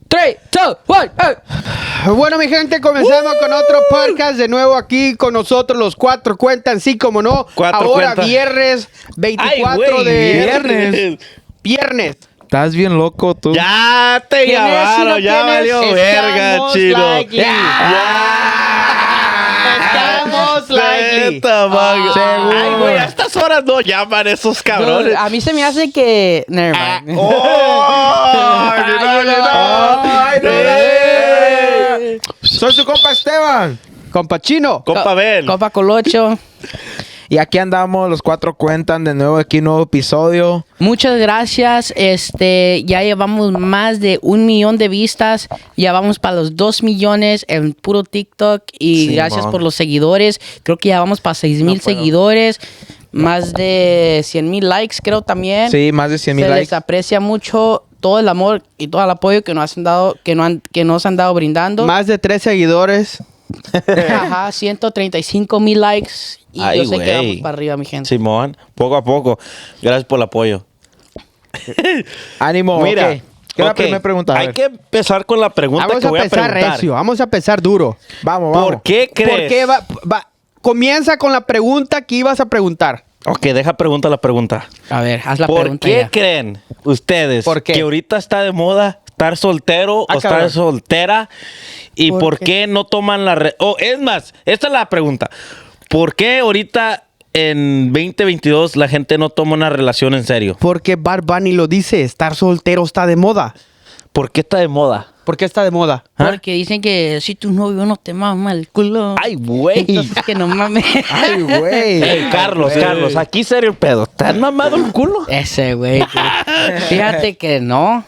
3, 2, 1. Bueno, mi gente, comenzamos con otro podcast de nuevo aquí con nosotros. Los cuatro cuentan, sí, como no. Ahora viernes 24 de viernes. Estás bien loco tú. Ya te llamaron, ya valió verga, chino. Estamos likely. Ay, güey, a estas horas no llaman esos cabrones. A mí se me hace que... Never mind. Soy su compa Esteban. Compa Chino. Compa Ben. Copa Colocho. Y aquí andamos, los cuatro cuentan de nuevo aquí, nuevo episodio. Muchas gracias. Ya llevamos más de 1 millón de vistas. Ya vamos para los 2 millones en puro TikTok. Y Sí, gracias man. por los seguidores. Creo que ya vamos para 6,000 seguidores. Más de 100,000 likes, creo también. Sí, más de 100,000 Se likes. les aprecia mucho todo el amor y todo el apoyo que nos han dado, que nos han dado brindando. Más de 3 seguidores. Ajá, 135,000 likes. Y Ay, yo sé que güey. vamos para arriba, mi gente. Simón, poco a poco. Gracias por el apoyo. Ánimo, Mira, ok. ¿Qué es la primera pregunta? A Hay ver. que empezar con la pregunta Vamos que a voy a empezar preguntar. recio, vamos a empezar duro. Vamos, vamos. ¿Por qué crees? ¿Por qué comienza con la pregunta que ibas a preguntar? Ok, deja la pregunta. A ver, haz la ¿Por pregunta qué ya. creen ustedes ¿Por qué? que ahorita está de moda estar soltero o estar cabrón. soltera? ¿Y ¿Por por qué? qué no toman la... es más, esta es la pregunta. ¿Por qué ahorita en 2022 la gente no toma una relación en serio? Porque Bad Bunny lo dice, estar soltero está de moda. ¿Por qué está de moda? ¿Por qué está de moda? Porque dicen que si tu novio no te mama el culo. Ay, güey. Entonces que no mames. Ay, güey. Carlos, aquí serio el pedo. ¿Te han mamado el culo? Ese güey. Fíjate que no.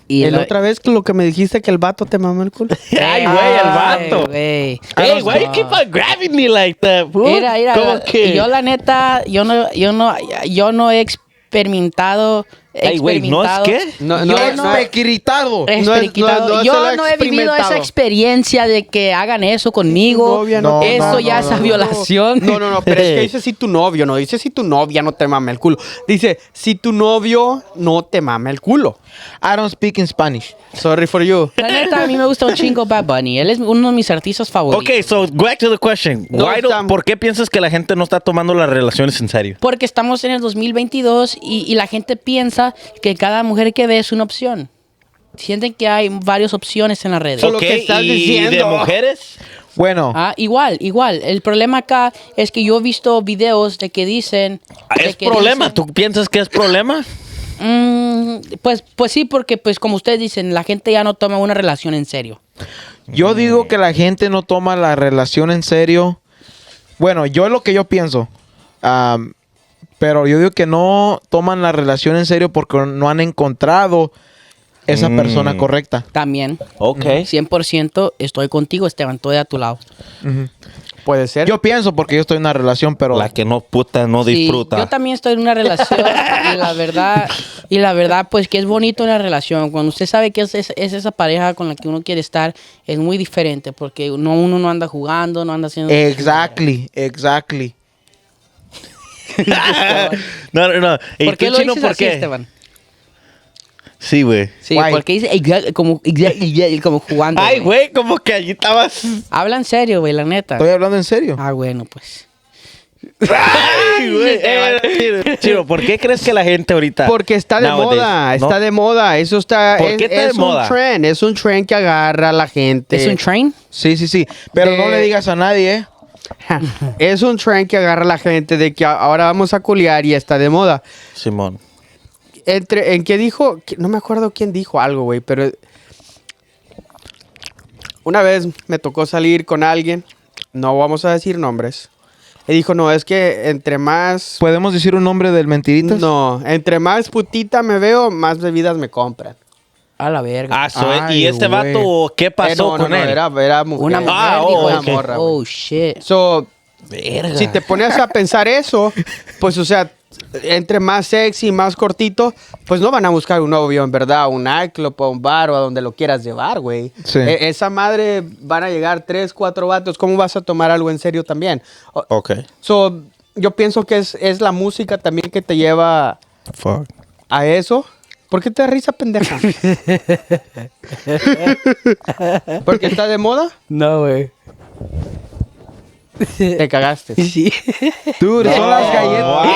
Y La otra vez lo que me dijiste que el vato te mamó el culo. Ay, güey, el vato. Güey. Hey, why you keep on grabbing me like that, fool? Mira, ¿Cómo que? yo la neta, yo no he experimentado. Ay, güey, ¿no es qué? No, Yo no, no- Expequitado. no Yo se lo no he he vivido esa experimentado. experiencia de que hagan eso conmigo. Novia no te Eso mama, ya es no, no, violación. No, pero es que dice si tu novio, no dice si tu novia no te mama el culo. Dice si tu novio no te mama el culo. I don't speak in Spanish. Sorry for you. La neta, a mí me gusta un chingo Bad Bunny. Él es uno de mis artistas favoritos. Ok, so back to the question. No Why estamos- ¿Por qué piensas que la gente no está tomando las relaciones en serio? Porque estamos en el 2022 y la gente piensa que cada mujer que ve es una opción. Sienten que hay varias opciones en las redes. Solo Ok, que estás ¿y diciendo. de mujeres? Bueno, Igual. El problema acá es que yo he visto videos de que dicen... de ¿Es que problema? dicen- ¿Tú piensas que es problema? Pues sí, porque pues como ustedes dicen, la gente ya no toma una relación en serio. yo digo que la gente no toma la relación en serio. Bueno, yo es lo que yo pienso. Pero yo digo que no toman la relación en serio porque no han encontrado esa persona correcta. También. Ok. 100% estoy contigo, Esteban, estoy a tu lado. Puede ser. Yo pienso porque yo estoy en una relación, pero... La que no puta no Sí, disfruta. yo también estoy en una relación y la verdad, pues que es bonito una relación. Cuando usted sabe que es esa pareja con la que uno quiere estar, es muy diferente porque uno no anda jugando, no anda haciendo... Exactly. No. ¿Y ¿Por qué tú, lo Chino, dices por así, qué? Esteban? Sí, güey. Sí, Guay. porque dice como jugando. Ay, güey, como que allí estabas... Habla en serio, güey, la neta. Estoy hablando en serio. Bueno, pues. Ay, güey. Chino, ¿por qué crees que la gente ahorita... Porque está de nowadays, moda, ¿no? está de moda. Eso está. ¿Por qué está de moda? Es un trend que agarra a la gente. ¿Es un train? Sí. Pero no le digas a nadie, ¿eh? Es un trend que agarra a la gente de que ahora vamos a culiar y está de moda. Simón. ¿En qué dijo? No me acuerdo quién dijo algo, güey, pero una vez me tocó salir con alguien, no vamos a decir nombres, y dijo, no, es que entre más... ¿Podemos decir un nombre del mentiritas? No, entre más putita me veo, más bebidas me compran. A la verga. ¿Y Ay, este güey. vato qué pasó con él? Era mujer. Una mujer, Ah, dijo. oh, una ok. morra, güey. Oh, shit. So, Verga. si te pones a pensar eso, pues, o sea, entre más sexy, más cortito, pues no van a buscar un novio, en verdad, a un nightclub, a un bar o a donde lo quieras llevar, güey. Sí. Esa madre van a llegar 3, 4 vatos. ¿Cómo vas a tomar algo en serio también? Ok. Yo pienso que es la música también que te lleva Fuck. a eso. ¿Por qué te da risa, pendeja? ¿Porque está de moda? No, güey. Te cagaste. Sí. Dude, son las galletas.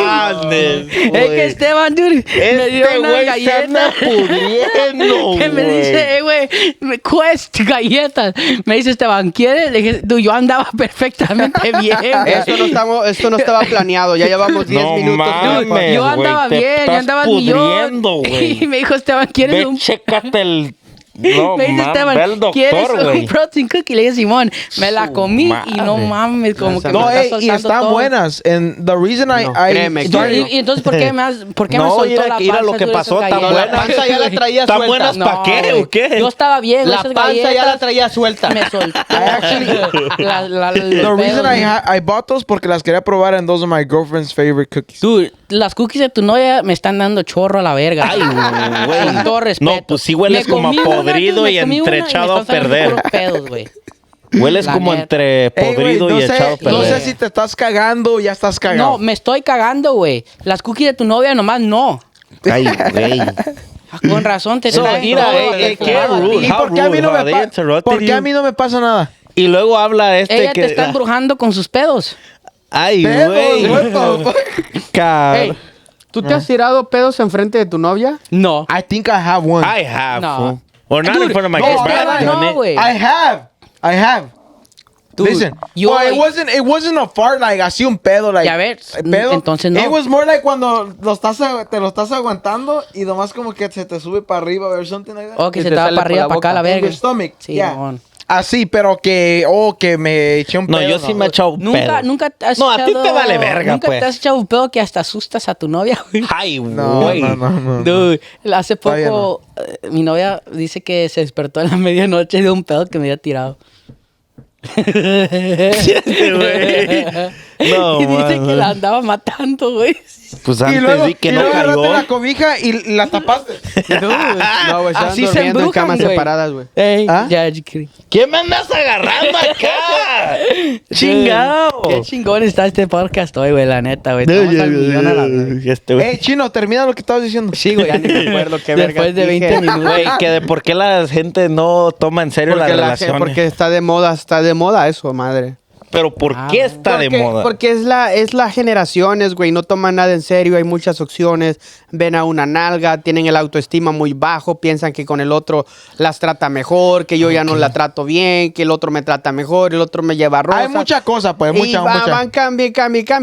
Mames, Es güey. que Esteban, dude, me dio Este una güey se anda galleta. pudriendo, Que me güey. dice, güey, me cuesta galletas. Me dice Esteban, ¿quieres? Le dije, dude, yo andaba perfectamente bien. güey. Esto no estaba planeado. Ya llevamos 10 No minutos. mames, Yo güey, andaba te bien, yo estás andaba al millón. pudriendo, güey. Y me dijo Esteban, ¿quieres Ve, un chécate el... No, me dice mames, Esteban, ve al ¿quieres doctor, un güey. protein cookie? Le dije, Simón, me la comí y no madre. mames, como que No, me está y soltando están todo. buenas. And the reason No, I créeme, started- Y entonces, ¿por qué me No, soltó mira, la mira lo panza que de pasó, esas tan galletas? buena. La panza ya la traía ¿Están suelta. buenas pa' qué güey. o qué? Yo estaba bien, La esas panza ya la galletas traía suelta. me soltó. The reason I bought those porque las quería probar and those are my girlfriend's favorite cookies. Dude, las cookies de tu novia me están dando chorro a la verga. Ay, güey. Con todo respeto. No, pues sí hueles Me como a comí una, podrido dude, y me comí una entre me echado a están saliendo perder. puros pedos, güey. Hueles La como neta. entre Ey, güey, podrido no y echado a sé, no perder. sé si te estás cagando o ya estás cagado. No, me estoy cagando, güey. Las cookies de tu novia nomás no. Ay, güey. Con razón te So, traen mira, todo qué fumado a ti. rude. ¿Y por qué a mí no How me they pasa? interrupted ¿Por qué you? a mí no me pasa nada? Y luego habla Ella que... te está embrujando con sus pedos. Ay, Pedos, güey. what the fuck? Ey, ¿tú te has tirado pedos enfrente de tu novia? No. I think I have one. I have, No. fool. Or not Dude, in front of my no, kids. Esteban, but I've done no, it. güey. I have. Dude, Listen, yo- well, it wasn't a fart like así un pedo like. Ya ves, pedo. entonces no. It was more like cuando te lo estás aguantando y nomás como que se te sube para arriba or something like that. O que Y se te te va sale para por arriba, la para acá boca. la In verga. your stomach. Sí, yeah. mon. Así, pero que me eché un pedo. No, yo sí me he echado Nunca, pedo. nunca te has No, a ti echado... te vale verga, Nunca pues. te has echado un pedo que hasta asustas a tu novia, güey. Ay, No, güey. no. Dude, hace Todavía poco mi novia dice que se despertó en la medianoche de un pedo que me había tirado. Este güey. No, y dice man. que la andaba matando, güey. Pues Y antes luego, di que y no luego agarraste cayó. la cobija y la tapaste. No, güey, estaban Así se durmiendo en embrujan, camas güey. separadas, güey. Ey, ¿Ah? ya, yo creí. ¿Qué me andas agarrando acá? ¡Chingado! Qué chingón está este podcast hoy, güey, la neta, güey. Estamos al millón a la vez. Este güey. Chino, termina lo que estabas diciendo. Sí, güey, ya ni me acuerdo qué verga Después de dije. 20 minutos. Güey, que de por qué la gente no toma en serio las Porque, relaciones. porque está de moda eso, madre. Pero ¿por Ah, qué está de moda? Porque es la generaciones, güey, no toman nada en serio, hay muchas opciones, ven a una nalga, tienen el autoestima muy bajo, piensan que con el otro las trata mejor, que yo ya no la trato bien, que el otro me trata mejor, el otro me lleva rosas. Hay mucha cosa, pues, Y mucha. van, cambie.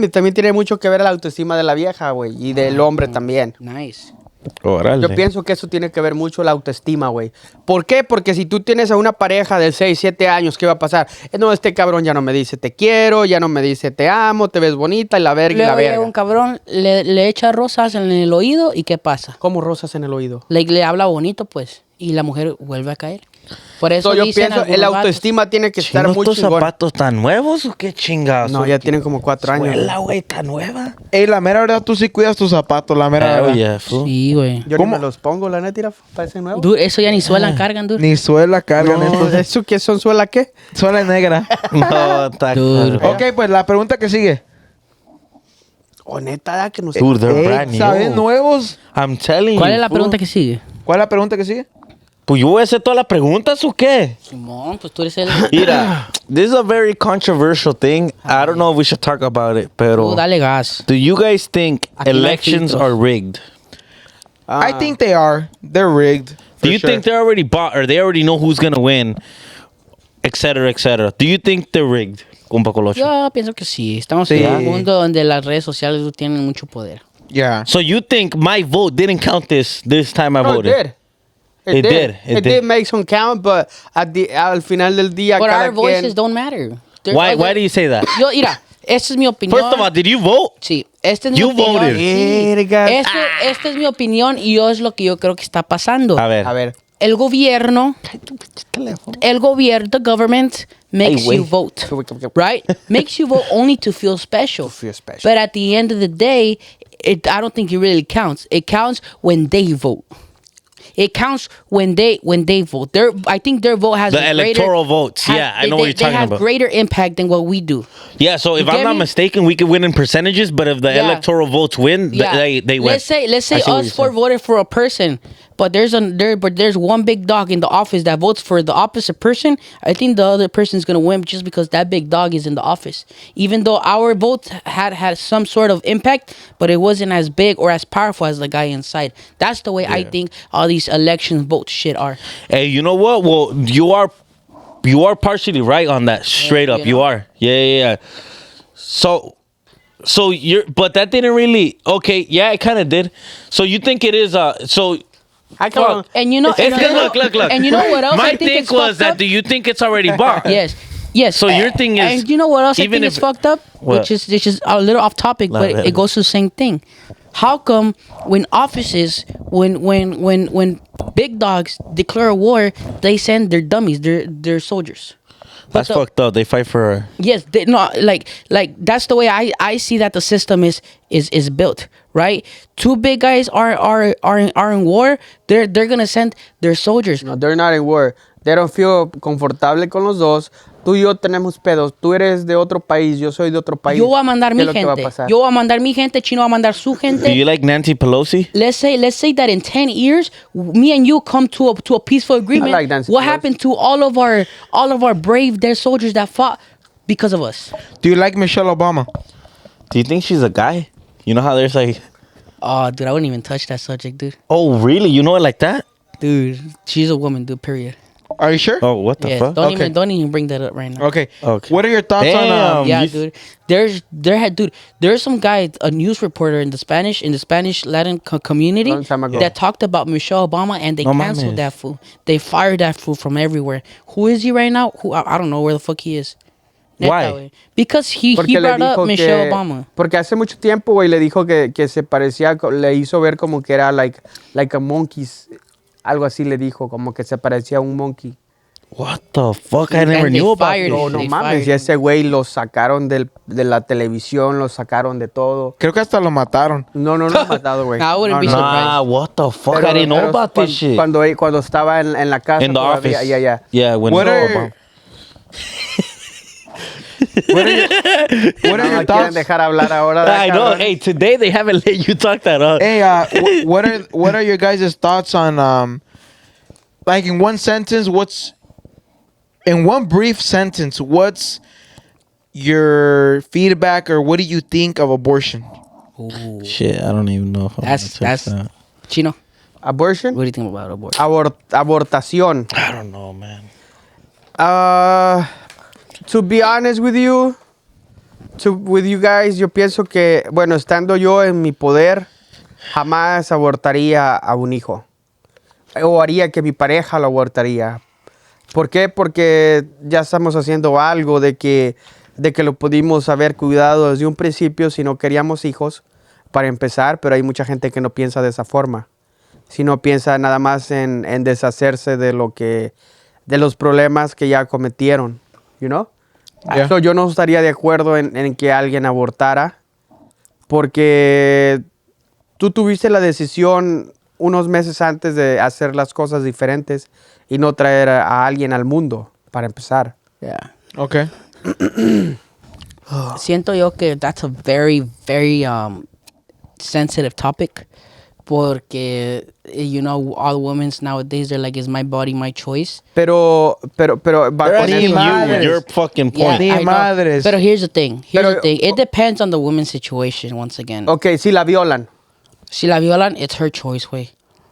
También tiene mucho que ver la autoestima de la vieja, güey, y del hombre también. Nice. Órale. Yo pienso que eso tiene que ver mucho la autoestima, güey. ¿Por qué? Porque si tú tienes a una pareja de 6, 7 años, ¿qué va a pasar? No, este cabrón ya no me dice te quiero, ya no me dice te amo, te ves bonita y la verga y la Luego llega un verga. cabrón, le echa rosas en el oído y ¿qué pasa? Como rosas en el oído. Le habla bonito, pues, y la mujer vuelve a caer. Por eso So, yo dicen pienso, algunos el vatos, autoestima tiene que estar ¿Chinos muy estos chingón. zapatos tan nuevos o qué chingados? No, ya tienen como 4 años. Suela, güey, tan nueva. Ey, la mera verdad, tú sí cuidas tus zapatos, la mera verdad. yeah, fool. Sí, güey. Yo ¿Cómo? ni me los pongo, la neta, parecen nuevos. Dude, eso ya ni suelan, cargan, dude. Ni suela cargan No, estos. ¿eso qué son? ¿Suela qué? Suela negra. No, está Dude. cabrón. Ok, pues la pregunta que sigue. O neta, da que no sé. Dude, they're brand new. ¿Sabes nuevos? I'm telling ¿Cuál you, es la fool. pregunta que sigue? ¿Cuál es la pregunta que sigue? Pues yo voy a hacer todas las preguntas o qué? Simón, pues tú eres el... Mira, this is a very controversial thing. I don't know if we should talk about it, pero Tú dale gas. do you guys think Aquí no hay elections filtros. are rigged? Ah, I think they are. They're rigged. Do for you sure. think they're already bought or they already know who's going to win, et cetera, et cetera? Do you think they're rigged, compa Colocho? Yo pienso que sí. Estamos Sí. en un mundo donde las redes sociales tienen mucho poder. Yeah. So you think my vote didn't count this time I no, voted? it did. It did. It did make some count, but al final del día, But cada our voices quien... don't matter. They're- Why do you say that? Yo, mira, esta es mi opinión. First of all, did you vote? Sí, esta es mi You opinión. voted. Sí. Verga. Esta es mi opinión y yo es lo que yo creo que está pasando. A ver. A ver. El gobierno, the government makes Ay, güey. you vote, right? Makes you vote only to feel special. feel special. But at the end of the day, I don't think it really counts. It counts when they vote. It counts when they vote. I think their vote has The a greater, electoral votes. Yeah, I know what you're talking They have about. greater impact than what we do. Yeah, so if You I'm get not me? mistaken, we could win in percentages, but if the Yeah. electoral votes win, they win. Let's say I see what us you're four saying. voted for a person, but there's one big dog in the office that votes for the opposite person. I think the other person's gonna win just because that big dog is in the office. Even though our vote had some sort of impact, but it wasn't as big or as powerful as the guy inside. That's the way I think all these election vote shit are. Hey, you know what? Well, you are partially right on that. Straight up, you you know? are. Yeah. So you're, but that didn't really. Okay, yeah, it kind of did. So you think it is? So I come And you know, it's look. And you know what else? My I think thing it's was fucked that. up? Do you think it's already bought? Yes. So your thing is, and you know what else I even think if- is fucked up, What? which is a little off topic, but Nah, it goes to the same thing. How come when offices, when big dogs declare a war, they send their dummies, their soldiers? That's the- fucked up. They fight for. Yes, they, no, like that's the way I see that the system is built, right? Two big guys are in war. They're gonna send their soldiers. No, they're not in war. They don't feel confortable con los dos. Tú y yo tenemos pedos. Tú eres de otro país, yo soy de otro país. Yo voy a mandar ¿Qué mi es lo que va a gente. pasar? Yo voy a mandar mi gente. Chino va a mandar su Do gente. you like Nancy Pelosi? Let's say that in 10 years, me and you come to a peaceful agreement. I like Nancy What Pelosi. happened to all of our brave dead soldiers that fought because of us? Do you like Michelle Obama? Do you think she's a guy? You know how there's like, Oh, dude, I wouldn't even touch that subject, dude. oh really? You know it like that? Dude, she's a woman, dude. Period. Are you sure? Oh, what the Yes, fuck? don't Okay. even bring that up right now. Okay. Okay. What are your thoughts on? Damn. Yeah, you- dude. There's some guy, a news reporter in the Spanish Latin community Long time ago. that talked about Michelle Obama, and they No canceled mames. that fool. They fired that fool from everywhere. Who is he right now? Who I don't know where the fuck he is. Neta, Why? güey. Because he Porque le brought up dijo Michelle que, Obama. porque hace mucho tiempo, güey, le dijo que se parecía, le hizo ver como que era like a monkeys, algo así le dijo, como que se parecía a un monkey. What the fuck? I never And they knew about fired this. him. No They mames, fired y ese güey lo sacaron de la televisión, lo sacaron de todo. Creo que hasta lo mataron. No lo han matado, güey. I wouldn't be no. surprised. Nah, what the fuck? Pero- I didn't know pero about this shit. Cuando estaba en la casa. In the todavía, office. Yeah. Yeah, when What it's are- Obama. What are No your me quieren thoughts? dejar hablar ahora. I know. cabrón. Hey, today they haven't let you talk that up. Hey, what are your guys' thoughts on like in one sentence? In one brief sentence? What's your feedback or what do you think of abortion? Shit, I don't even know if I'm That's gonna touch that. Chino. Abortion? What do you think about abortion? Abortación. I don't know, man. To be honest with you, with you guys, yo pienso que, bueno, estando yo en mi poder, jamás abortaría a un hijo. O haría que mi pareja lo abortaría. ¿Por qué? Porque ya estamos haciendo algo de que lo pudimos haber cuidado desde un principio si no queríamos hijos, para empezar, pero hay mucha gente que no piensa de esa forma. Sino piensa nada más en deshacerse de los problemas que ya cometieron, you know? Yeah. So, yo no estaría de acuerdo en que alguien abortara, porque tú tuviste la decisión unos meses antes de hacer las cosas diferentes y no traer a alguien al mundo, para empezar. Yeah. Okay. Siento yo que that's a very, very sensitive topic. Porque, you know, all women nowadays, they're like, is my body my choice? Pero va They're con asking eso. madres. Your fucking point. Ni I know. madres. But here's the thing. Pero- It depends on the woman's situation, once again. Ok, si la violan. Si la violan, it's her choice, way.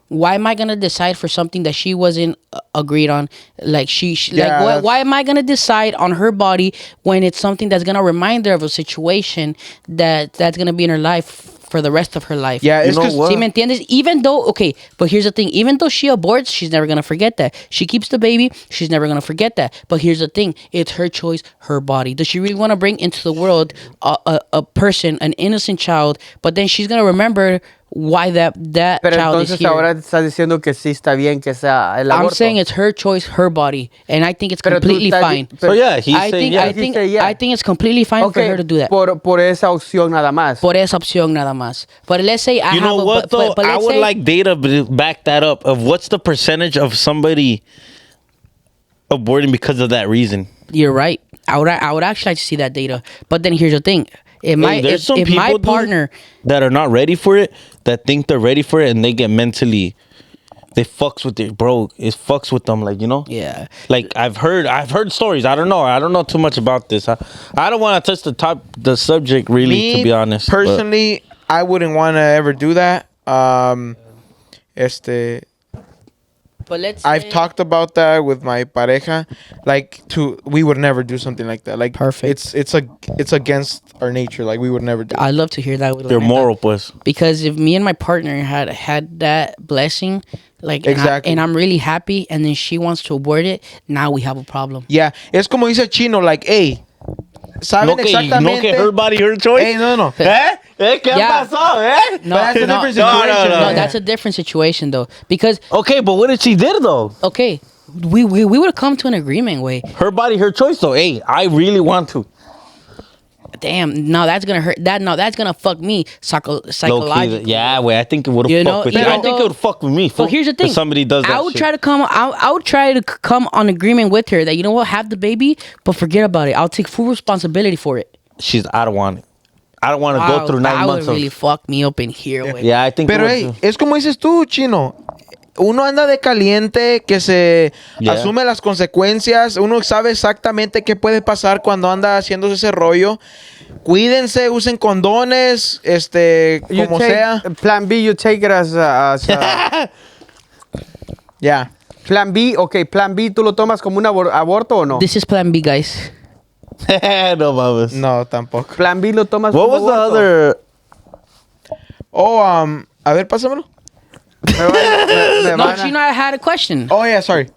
Why am I gonna decide for something that she wasn't agreed on? Like Yeah, like that's- why am I gonna decide on her body when it's something that's gonna remind her of a situation that's gonna be in her life for the rest of her life? Yeah, it's know 'cause- what? ¿Sí me entiendes? Even though, okay, but here's the thing. Even though she aborts, she's never gonna forget that. She keeps the baby, she's never gonna forget that. But here's the thing. It's her choice, her body. Does she really want to bring into the world a person, an innocent child, but then she's gonna remember why that Pero child is entonces here. ahora estás diciendo que sí está bien que sea el aborto. I'm saying it's her choice, her body, and I think it's Pero tú completely estás- fine. So yeah, he's I saying think yeah. I think He said yeah. I think it's completely fine for her to do that. Por esa opción nada más. Por esa opción nada más. But let's say I You have know a, what though? but I let's would say, like data to back that up of what's the percentage of somebody aborting because of that reason. You're right. I would actually like to see that data. But then here's the thing. If my Hey, there's some if my people, dude, partner that are not ready for it, that think they're ready for it, and they get mentally, they fucks with it, bro. It fucks with them, like, you know. yeah. Like I've heard stories. I don't know too much about this. I don't want to touch the subject really, Me, to be honest. but- personally, I wouldn't want to ever do that. But let's I've say- talked about that with my pareja. We would never do something like that. Like, Perfect. It's against our nature. Like, we would never do. I love to hear that. With They're Lorena. moral, pues. Because if me and my partner had that blessing, like Exactly. and I'm really happy, and then she wants to abort it, now we have a problem. Yeah, es como dice Chino, like, hey, ¿saben No que exactamente? her body, her choice. Hey, no. ¿Qué Yeah. pasó, No, But that's a different no, situation. no, No, no. that's a different situation though. Because Okay, but what did she did though? okay, we would have come to an agreement. Way, Her body, her choice though. Hey, I really want to. damn, no, that's gonna hurt. That's gonna fuck me psychologically. Low-key, yeah, wait, I think it would You have know, fucked with you. even I think though- it would fuck with me. So here's the thing. If somebody does that I would shit. try to come. I would try to come on agreement with her that, you know what, have the baby, but forget about it. I'll take full responsibility for it. I don't want it. I don't want to go through 9 that months would of. really fuck me up in here. Way. Yeah, I think. Pero, it hey, would, es como dices tú, Chino. Uno anda de caliente, que se Yeah. asume las consecuencias. Uno sabe exactamente qué puede pasar cuando anda haciéndose ese rollo. Cuídense, usen condones, You como take- sea. Plan B, you take it as Ya. Plan B, ok, Plan B, ¿tú lo tomas como un aborto o no? This is Plan B, guys. no mames. No, tampoco. Plan B lo tomas What como was the aborto. other? Oh, a ver, pásamelo. Me No, van a- you know, I had a question. Oh, yeah, sorry.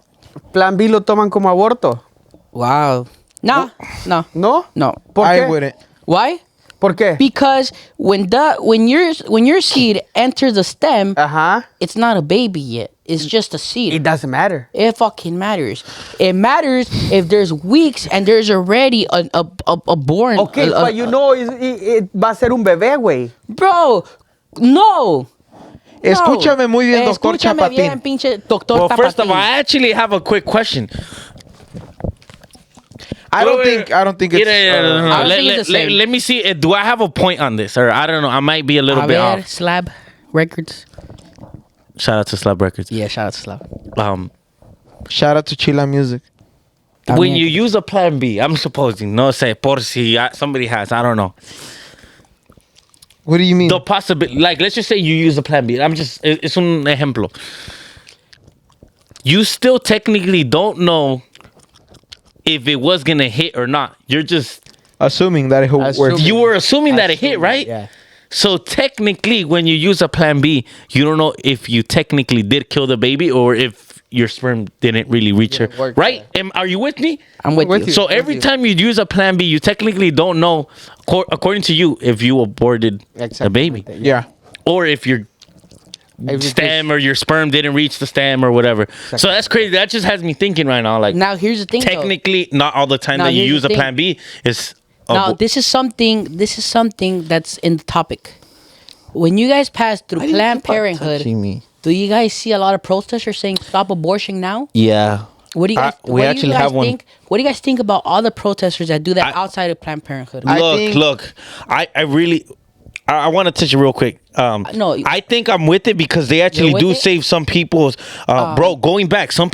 Plan B lo toman como aborto. Wow. No. ¿No? ¿Por I qué? wouldn't. Why? ¿Por qué? Because when your seed enters the stem, Ajá. it's not a baby yet. It's just a seed. It doesn't matter. It fucking matters. It matters if there's weeks and there's already a born. Ok, but you know, va a ser un bebé, güey. Bro, no. Escúchame muy bien, doctor Escúchame Chapatín. bien, pinche doctor Well, first of Chapatín. all, I actually have a quick question. I don't think it's... I don't think it's the same. Let me see. Do I have a point on this, or I don't know? I might be a little A bit ver, off. Slab Records. Shout out to Slab Records. Yeah, shout out to Slab. Shout out to Chila Music. When También. you use a plan B, I'm supposing, no say, por si somebody has, I don't know. What do you mean? The possibility, like, let's just say you use a plan B. Es un ejemplo. You still technically don't know if it was going to hit or not. You're just, Assuming that it works. you were assuming that it hit, right? Yeah. So technically, when you use a plan B, you don't know if you technically did kill the baby or if your sperm didn't really reach her. work, Right? Are you with me? I'm with you. So every time you use a plan B, you technically don't know, according to you, if you aborted the baby. Yeah. Or if your stem or your sperm didn't reach the stem or whatever. So that's crazy. That just has me thinking right now. Like, Now here's the thing. technically, not all the time Now, that you here's use the a thing. plan B is... Now this is something that's in the topic. When you guys pass through Planned Parenthood, me. do you guys see a lot of protesters saying stop abortion now? Yeah. What do you guys? We what do actually you guys have one. think? What do you guys think about all the protesters that do that outside of Planned Parenthood? Look. I really... I want to touch it real quick. No. I think I'm with it because they actually with do it? save some people's. Bro, going back, some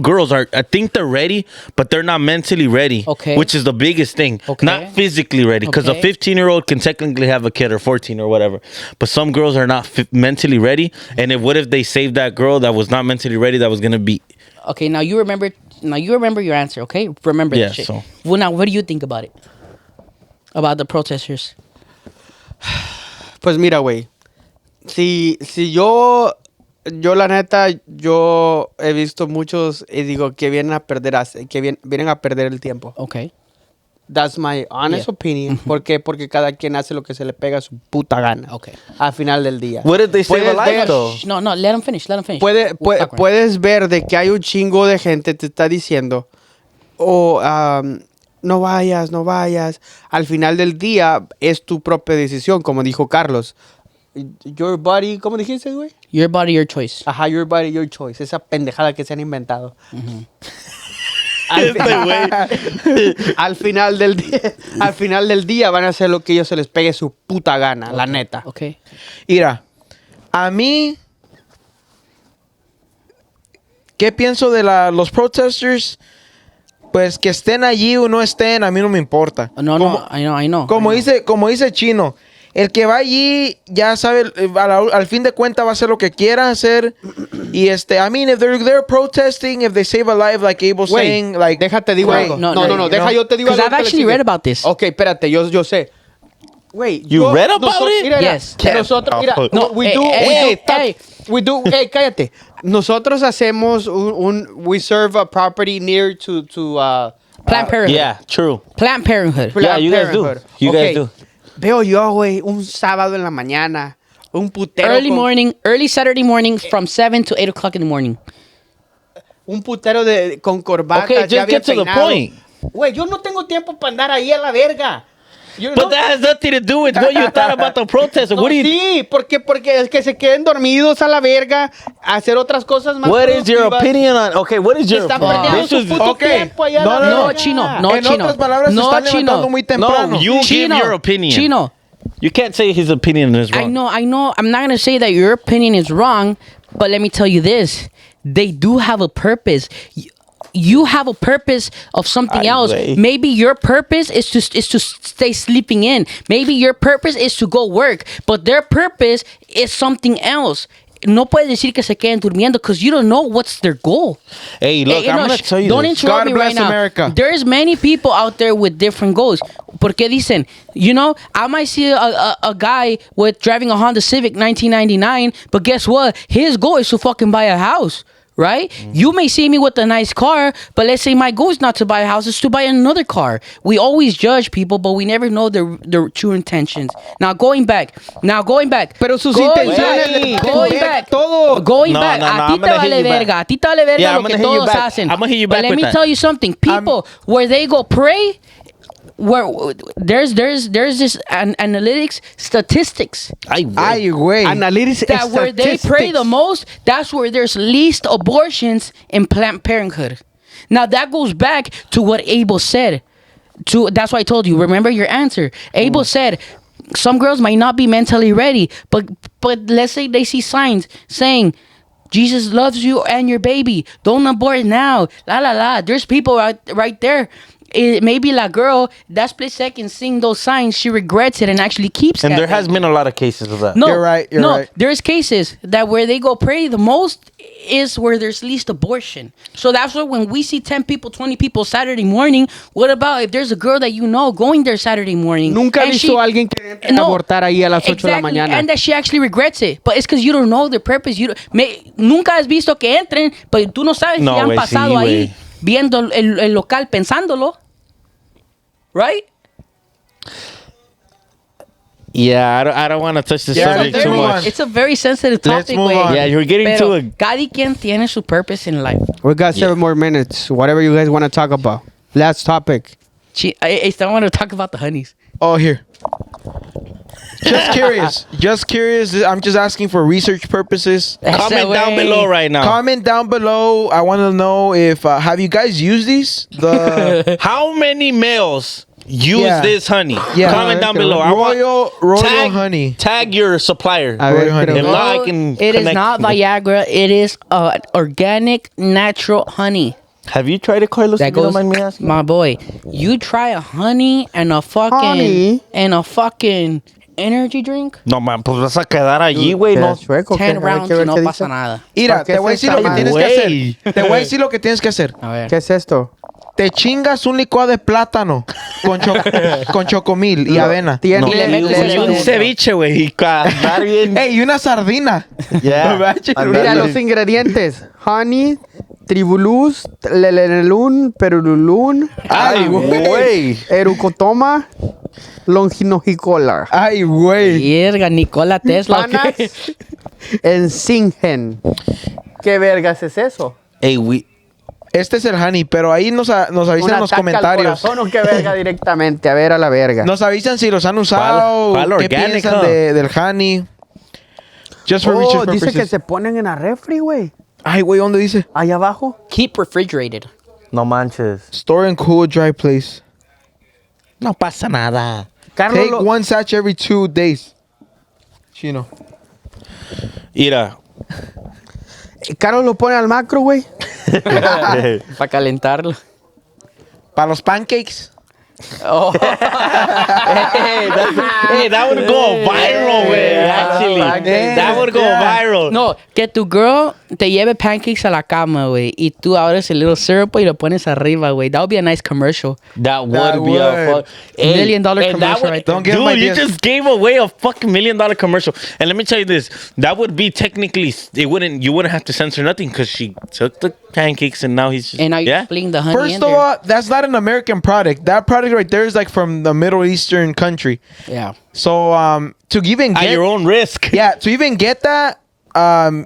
girls are. I think they're ready, but they're not mentally ready. Okay. Which is the biggest thing. Okay. Not physically ready, because Okay. a 15-year-old can technically have a kid or 14 or whatever, but some girls are not mentally ready. And what if they saved that girl that was not mentally ready, that was gonna be? Okay, now you remember. Now you remember your answer. Okay, remember Yeah, that shit. so- Well, now what do you think about it? About the protesters? Pues mira, güey. Si yo la neta, yo he visto muchos y digo que vienen a perder, vienen a perder el tiempo. Okay. That's my honest opinion. ¿Por qué? Porque cada quien hace lo que se le pega a su puta gana. Okay. Al final del día. What did they save a Puedes life, ver- though? No, let him finish. Puedes ver de que hay un chingo de gente te está diciendo, no vayas, no vayas. Al final del día es tu propia decisión, como dijo Carlos. Your body, ¿cómo dijiste, güey? Your body, your choice. Ajá, your body, your choice. Esa pendejada que se han inventado. Al final del día van a hacer lo que ellos se les pegue su puta gana, la neta. Okay. Mira, a mí, ¿qué pienso de los protesters? Pues que estén allí o no estén, a mí no me importa. No, I know. Como dice Chino, el que va allí ya sabe, al fin de cuentas va a hacer lo que quiera hacer. Y I mean, if they're protesting, if they save a life, like Abel's saying, like, déjate digo güey, algo. No, deja yo te digo algo. Because I've actually read about this. Ok, espérate, yo sé. Güey, You read about it? Mira, Yes. Nosotros, mira, No, cállate. Nosotros hacemos we serve a property near to Planned Parenthood. Yeah, true. Planned Parenthood. Yeah, you guys do. Parenthood. You Okay. guys do. Veo yo, güey, un sábado en la mañana, un putero Early Saturday morning from 7 to 8 o'clock in the morning. un putero con corbata. Okay, just get to the point. Güey, yo no tengo tiempo para andar ahí a la verga. But that has nothing to do with what you thought about the protest. No, What do you? sí, porque es que se queden dormidos a la verga, a hacer otras cosas más. What is your productivas. opinion on? Okay, what is your? Está perdiendo This su is- puto okay. tiempo allá a la No, verga. Chino, no. en otras palabras, No, se están Chino. levantando muy temprano. No, you give your opinion. Chino, You can't say his opinion is wrong. I know. I'm not gonna say that your opinion is wrong, but let me tell you this: they do have a purpose. You have a purpose of something Ay, else. güey. Maybe your purpose is to stay sleeping in. Maybe your purpose is to go work, but their purpose is something else. No puedes decir que se queden durmiendo because you don't know what's their goal. Hey, look, You I'm know, gonna tell you don't this. interrupt God me bless right now. America. There's many people out there with different goals. Porque dicen, you know, I might see a guy with driving a Honda Civic 1999, but guess what? His goal is to fucking buy a house. Right? You may see me with a nice car, but let's say my goal is not to buy a house, it's to buy another car. We always judge people, but we never know their true intentions. Now going back. Pero sus Going intenciones, back. Going back. todo. Going No, back. no, no, A ti I'm te gonna hit vale you back. verga. A ti te vale verga Yeah, I'm lo que gonna hit you todos back. hacen. I'm gonna hit you But back let with me that. tell you something. People, where they go pray, where there's this analytics statistics Ay, güey. Ay, güey. Analytics that where they pray the most, that's where there's least abortions in Planned Parenthood. Now that goes back to what Abel said. That's why I told you. Remember your answer. Abel said some girls might not be mentally ready, but let's say they see signs saying Jesus loves you and your baby. Don't abort now. La la la. There's people right there. Maybe la girl that split second seeing those signs, she regrets it and actually keeps And that there has baby. been a lot of cases of that. No, You're right, you're right. There's cases that where they go pray the most is where there's least abortion. So that's why when we see 10 people, 20 people Saturday morning, what about if there's a girl that you know going there Saturday morning? Nunca he and visto a alguien que abortar ahí a las 8 de la exactly, mañana. and that she actually regrets it. But it's because you don't know the purpose. Nunca has visto que entren, pero tú no sabes No, si han güey, pasado sí, ahí güey. viendo el local pensándolo. Right? Yeah, I don't want to touch this Yeah, subject let's too move much. on. It's a very sensitive Let's topic, move güey. on. Yeah, you're getting Pero to a. cada quien tiene su purpose in life. We got 7 more minutes. Whatever you guys want to talk about. Last topic. I still want to talk about the honeys. Oh, here. Just curious. I'm just asking for research purposes. Comment down below right now. Comment down below. I want to know if have you guys used these? The How many males use Yeah. this honey? Yeah. Comment down below. I want- Royal tag, honey. Tag your supplier. A ver, Royal honey. pero- If not, I can It is connect. not Viagra. It is organic, natural honey. Have you tried it, Carlos? That If you don't goes, mind me asking. my boy. You try a honey and a Honey? fucking energy drink. No, man, pues vas a quedar allí, güey. ¿Te No. das chueco? 10 ¿Qué? rounds ¿Qué y ver no qué pasa dice? nada. Mira, ¿Qué te voy a es decir esta lo que madre? tienes que Güey. hacer. Te voy a decir lo que tienes que hacer. A ver. ¿Qué es esto? Te chingas un licuado de plátano con chocomil y avena. Tiene- No, Y le metes y eso un dentro. ceviche, güey. Y andar bien. Ey, y una sardina. Yeah. Imagine. Andar Mira bien. los ingredientes. Honey, Tribulus, Lelelelun, Perululun. Ay, güey. Erucotoma, Longinogicola. Ay, güey. Verga, Nikola Tesla. ¿o Panas qué? en Singen. ¿Qué vergas es eso? Hey, Este es el honey, pero ahí nos avisan en los comentarios. ¿O qué verga directamente? A ver, a la verga. Nos avisan si los han usado, ¿Cuál qué organic, piensan huh? del honey. Just for research Dice purposes. que se ponen en la refri, güey. Ay, güey, ¿dónde dice? Ahí abajo. Keep refrigerated. no manches. Store in cool, dry place. No pasa nada. Carlos, Take one satch every 2 days. Chino. Mira. Carlos lo pone al macro, güey. Para calentarlo. Para los pancakes. Oh. Hey, that would go viral, güey. Actually, that would go viral. No, que tu girl te lleve pancakes a la cama, güey. Y tú abres el little syrup y lo pones arriba, güey. That would be a nice commercial. That would That be a would. fuck. Hey, $1 million and that commercial would- right there. Don't give Dude, my you ideas. just gave away a fucking $1 million commercial. And let me tell you this: that would be technically, you wouldn't have to censor nothing because she took the pancakes and now he's just And now you're yeah. splitting the honey First in of there. all, that's not an American product. That product right there is like from the Middle Eastern country. Yeah. So to even At get your own risk. yeah, to even get that,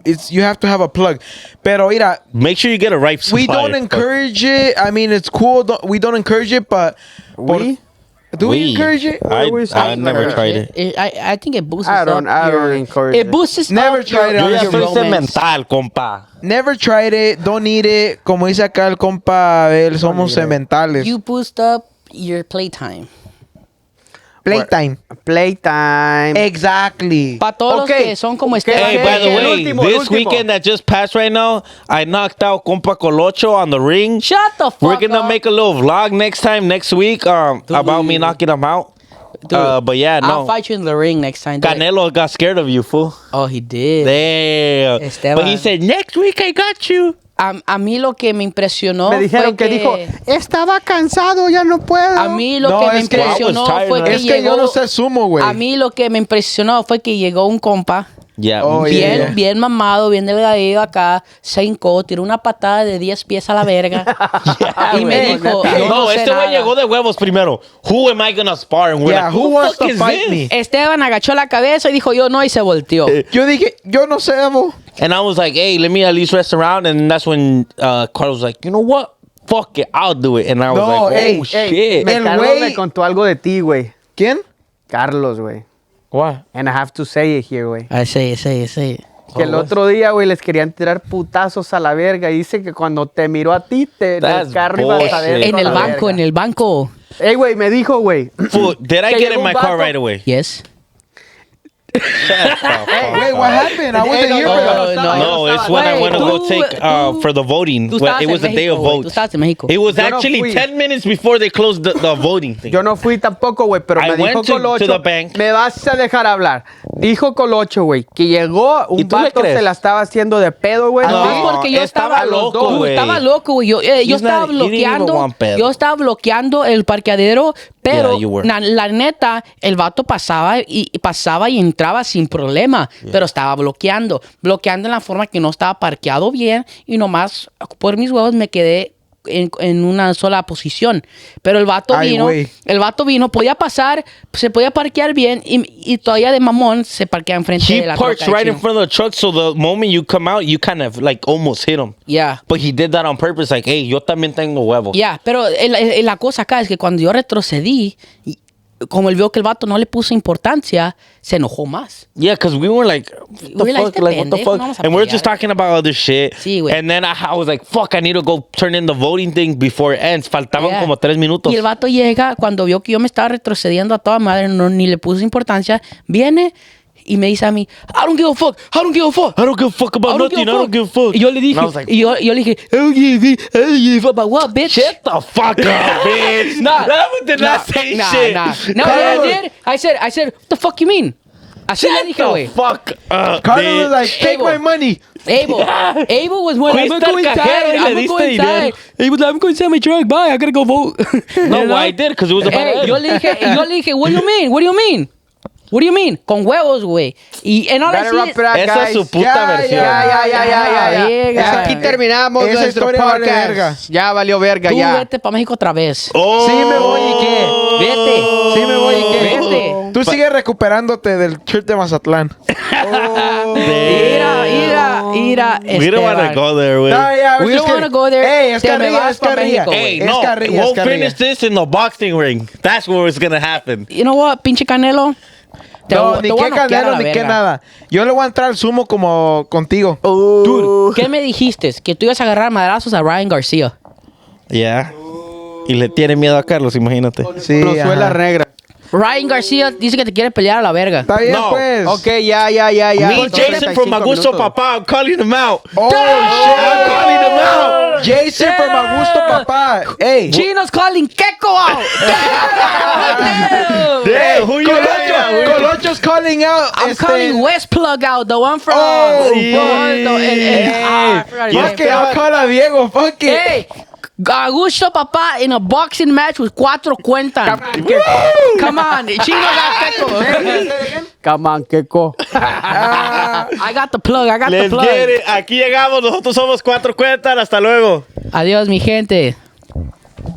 it's you have to have a plug. Pero mira, Make sure you get a right supply. we don't encourage it. I mean, it's cool. We don't encourage it, but We? do we encourage it? I never tried it. I think it boosts I don't your, encourage it it. boosts Never up tried it. Yo ya Your soy romance. cemental, compa. Never tried it. Don't need it. Como dice acá el compa Abel, somos sementales. You boost up your playtime. Playtime. Playtime. Exactly. Para todos Okay. los que son como Okay. Hey, Esteban. by the el way, último, this weekend that just passed right now, I knocked out compa Colocho on the ring. Shut the fuck We're gonna up. make a little vlog next week, about me knocking him out. Dude, But yeah, I'll no. fight you in the ring next time. dude. Canelo got scared of you, fool. Oh, he did. Damn. Esteban. But he said, next week I got you. A mí lo que me impresionó Me dijeron fue que dijo, estaba cansado, ya no puedo. A mí lo No, que me es que- impresionó I was tired, fue man. que Es que llegó... yo no sé sumo, güey. A mí lo que me impresionó fue que llegó un compa Yeah. Oh, bien, yeah. bien mamado, bien delgadillo acá, se hincó, tiró una patada de 10 pies a la verga y me güey, dijo, neta. yo No, no sé este güey nada. llegó de huevos primero. Who am I gonna spar? And we're Yeah, like, who the wants fuck to is fight this? me? Esteban agachó la cabeza y dijo yo no y se volteó. Yo dije, yo no sé, Evo. And I was like, hey, let me at least rest around. And that's when Carlos was like, you know what? Fuck it, I'll do it. And I was No, like, oh, hey, shit. Me El Carlos güey- me contó algo de ti, güey. ¿Quién? Carlos, güey. What? And I have to say it here, güey. I say it. Que el otro día, güey, les querían tirar putazos a la verga. Y dice que cuando te miró a ti, del That's carro ibas bullshit. adentro En a el la banco, verga. en el banco. Ey, güey, me dijo, güey. Fool, did I Que get llegó in un my car vato- right away? Yes. Wait, what happened? I wasn't no, here no, for no, that. no, No, yo it's estaba- when I Güey, went to go tú- take tú- for the voting. Tú But estabas it was en the day México, of güey. Tú votes. estabas en México. It was Yo no actually fui. 10 minutes before they closed the voting thing. Yo no fui tampoco, güey, pero I me dijo went to Colocho. the bank. Me vas a dejar hablar. Dijo Colocho, güey, que llegó ¿Y un tú le vato crees? se la estaba haciendo de pedo, güey. Además, No, porque yo estaba loco, Tú, güey. estaba loco, güey. Yo He's estaba not- he didn't even bloqueando. want pedo. Yo estaba bloqueando el parqueadero, pero Yeah, you were. la neta, el vato pasaba y entraba sin problema, pero estaba bloqueando en la forma que no estaba parqueado bien y nomás por mis huevos me quedé en una sola posición. Pero el vato Ay, vino, podía pasar, se podía parquear bien y todavía de mamón se parquea enfrente He de la parks troca del right in chino. front of the truck, so the moment you come out, you kind of like almost hit him. Yeah. But he did that on purpose, like, hey, yo también tengo huevos. Ya, pero la cosa acá es que cuando yo retrocedí, como él vio que el vato no le puso importancia, se enojó más. Yeah, because we were like, what the We were like, fuck? este Like, what the pendejo, fuck? no vamos a And we were pelear. just talking about other shit. Sí, güey. And then I was like, fuck, I need to go turn in the voting thing before it ends. Faltaban Yeah. como 3 minutos. Y el vato llega, cuando vio que yo me estaba retrocediendo a toda madre, ni le puso importancia, viene y me dice a mí, I don't give a fuck, I don't give a fuck. I don't give a fuck about nothing. I don't give a fuck. Y yo le dije, And I was like, yo le dije, I don't give a fuck about what, bitch? shut the fuck up, bitch. Nah, That one did not say shit. No, I did. I said, what the fuck you mean? Así le dije, Shut güey. the fuck up, Carlos bitch. was like, take Abel. my money. Abel was one. Fuiste al cajero y le diste dinero. He was like, I'm going to sell my truck. Bye. I gotta go vote. No, You know? I did, because it was about Hey, yo le dije, what do you mean? What do you mean? What do you mean? Con huevos, güey. Y ahora Gotta sí. wrap it up, Esa es guys. su puta versión. Ya. Verga. Aquí terminamos Esa nuestro historia vale podcast. verga. Ya valió verga, Tú ya. vete para México otra vez. Oh. Sí me voy y qué. Vete. Sí me voy y qué. Vete. Tú sigues recuperándote del trip de Mazatlán. Mira. We don't want to Esteban. go there, güey. No, yeah, We don't wanna go there. Hey, es Te me carrilla, vas es pa' carrilla. México, Hey, Es no, carrilla, we'll es carrilla. finish this in the boxing ring. That's where it's gonna happen. You know what, pinche Canelo? No, te ni voy a qué noquear a Canelo, la ni qué verga. nada. Yo le voy a entrar al sumo como contigo. Dude, ¿qué me dijiste? Que tú ibas a agarrar madrazos a Ryan García. Yeah. Y le tiene miedo a Carlos, imagínate. Sí, Suela ajá. negra. Ryan García dice que te quiere pelear a la verga. Está bien, No. pues. Ok, ya. Me, Jason from 35 Augusto, minutos. papá, I'm calling him out. Oh, I'm calling him out. Jason from Augusto, papá. Hey. Chino's calling Keko out. Damn. Damn, who you calling? Colocho's calling out. I'm calling West Plug out, the one from. Oh, I forgot his Fuck name. it, I'll call a Diego. Fuck it. Hey, Augusto, papá, in a boxing match with 4 Cuentan. Come on, Chino got Keko. Come on, Keko. I got the plug. I got the Let's plug. get it. Aquí llegamos. Nosotros somos 4 Cuentan. Hasta luego. Adiós, mi gente.